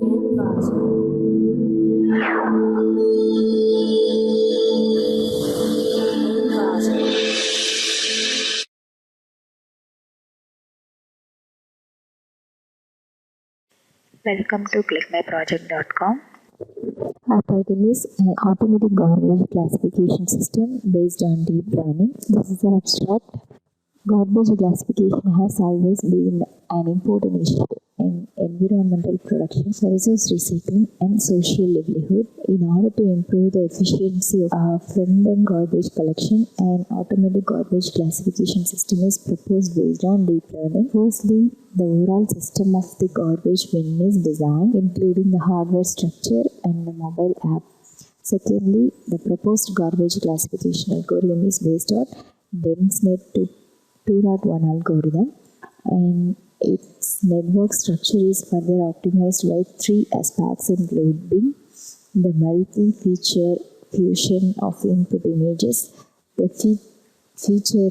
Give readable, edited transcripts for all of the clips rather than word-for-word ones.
Welcome to ClickMyProject.com. Our title is an automatic garbage classification system based on deep learning. This is an abstract. Garbage classification has always been an important issue in environmental production, resource recycling, and social livelihood. In order to improve the efficiency of front-end garbage collection, an automatic garbage classification system is proposed based on deep learning. Firstly, the overall system of the garbage bin is designed, including the hardware structure and the mobile app. Secondly, the proposed garbage classification algorithm is based on DenseNet 2.1 algorithm, and its network structure is further optimized by three aspects, including the multi-feature fusion of input images, the feature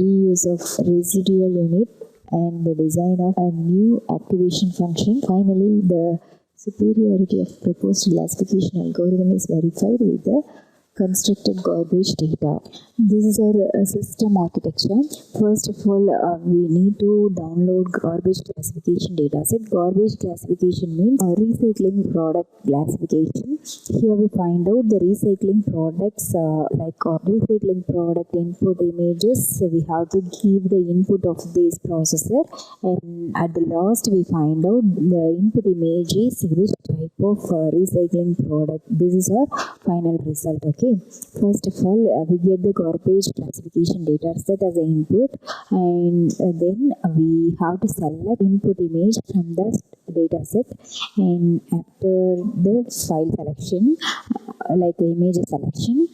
reuse of residual unit, and the design of a new activation function. Finally, the superiority of proposed classification algorithm is verified with the constructed garbage data. This is our system architecture. First of all, we need to download garbage classification dataset. Garbage classification means recycling product classification. Here we find out the recycling products like recycling product input images. We have to give the input of this processor, and at the last we find out the input image is which type of recycling product. This is our final result. Okay. First of all, we get the garbage classification data set as an input, and then we have to select input image from the data set, and after the file selection, like image selection,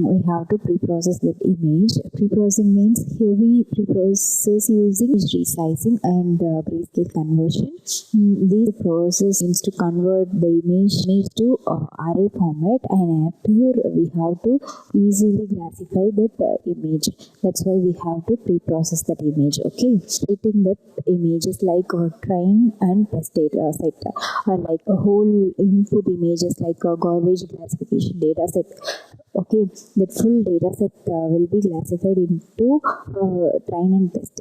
we have to pre-process that image. Pre-processing means here we pre-process using resizing and grayscale conversion. This process means to convert the image to array format, and after we have to easily classify that image. That's why we have to pre-process that image. Okay, splitting that images like train and test data set, like a whole input images like a garbage classification data set. Okay, that full data set will be classified into train and test,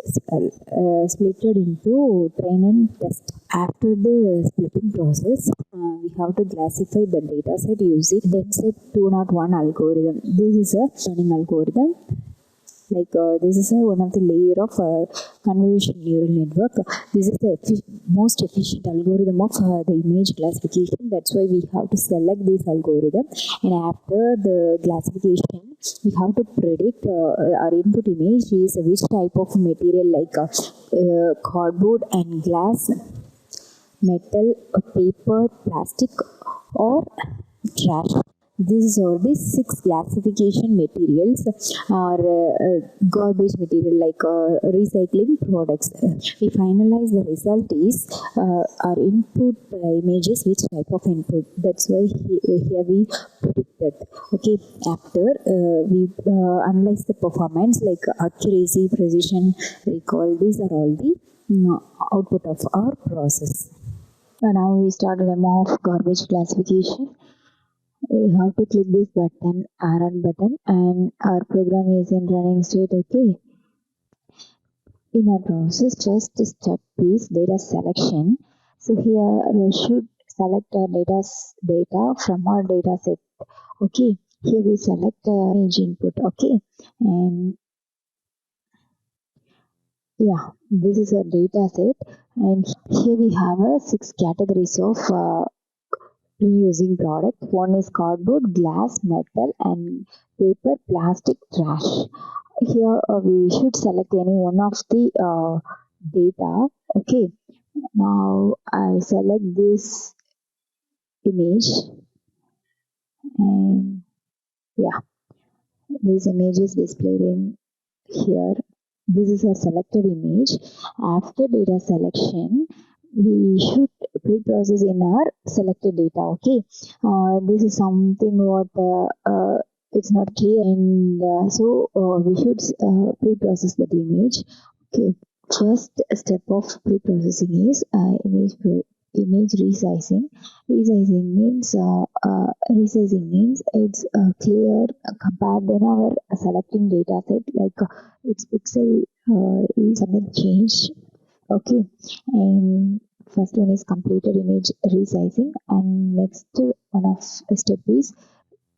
splitted into train and test. After the splitting process, we have to classify the data set using DenseNet 2.1 algorithm. This is a learning algorithm. This is one of the layer of convolution neural network. This is the most efficient algorithm of the image classification. That's why we have to select this algorithm, and after the classification we have to predict our input image is which type of material, like cardboard and glass, metal, paper, plastic, or trash. These are the 6 classification materials or garbage material, like recycling products. We finalize the result is our input images which type of input. That's why here we predict that. Okay, after we analyze the performance like accuracy, precision, recall. These are all the output of our process. Now we start a demo of garbage classification. We have to click this button, run button, and our program is in running state. Okay. In our process, first step is data selection. So here we should select our data from our data set. Okay. Here we select image input. Okay. And yeah, this is a data set, and here we have 6 categories of reusing product. One is cardboard, glass, metal, and paper, plastic, trash. Here we should select any one of the data. Okay, now I select this image, and yeah, this image is displayed in here. This is a selected image. After data selection, we should pre-process in our selected data. Okay, this is something what it's not clear, and so we should pre-process that image. Okay, first step of pre-processing is image image resizing. Resizing means it's clear compared than our selecting data set, like its pixel is something changed. Okay, and first one is completed image resizing, and next one of step is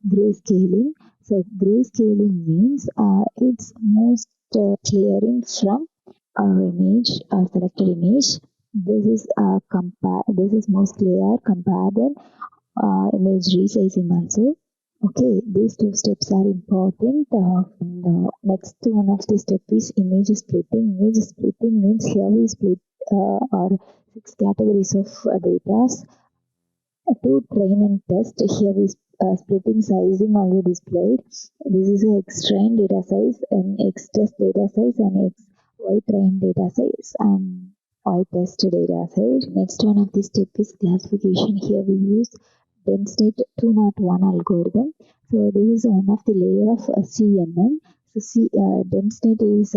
grayscaling. So grayscaling means it's most clearing from our image, our selected image. This is most clear compared than image resizing also. Okay, these two steps are important. And next one of the step is image splitting. Image splitting means here we split our six categories of data to train and test. Here we splitting sizing also displayed. This is a X train data size and X test data size and X Y train data size and Y test data size. Next one of this step is classification. Here we use DenseNet 201 algorithm. So this is one of the layer of CNN. So DenseNet is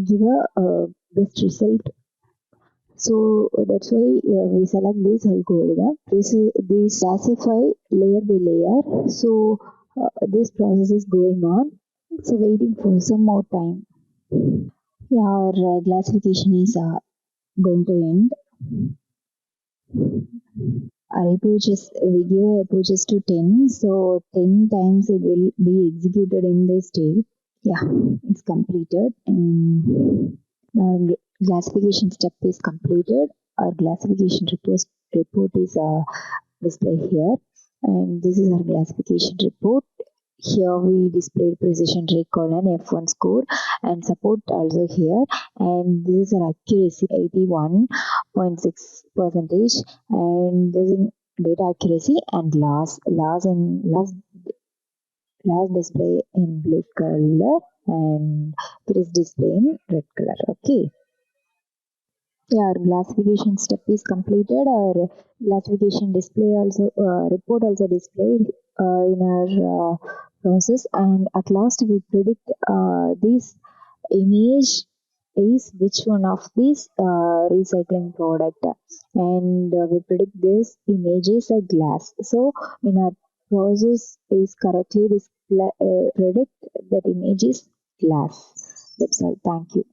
give a best result, so that's why we select this algorithm. This classify layer by layer. So this process is going on. So waiting for some more time. Yeah, our classification is going to end. Our approaches, we give approaches to 10. So 10 times it will be executed in this state. Yeah, it's completed. And our classification step is completed. Our classification report is displayed here, and this is our classification report. Here we displayed precision recall and F1 score and support also here, and this is our accuracy 81.6 percentage, and this is data accuracy and loss display in blue color and it is display in red color. Okay. Yeah, our classification step is completed. Our classification display also report also displayed in our process, and at last we predict this image is which one of these recycling product, and we predict this image is a glass. So in our process is correctly predict that image is glass. That's all. Thank you.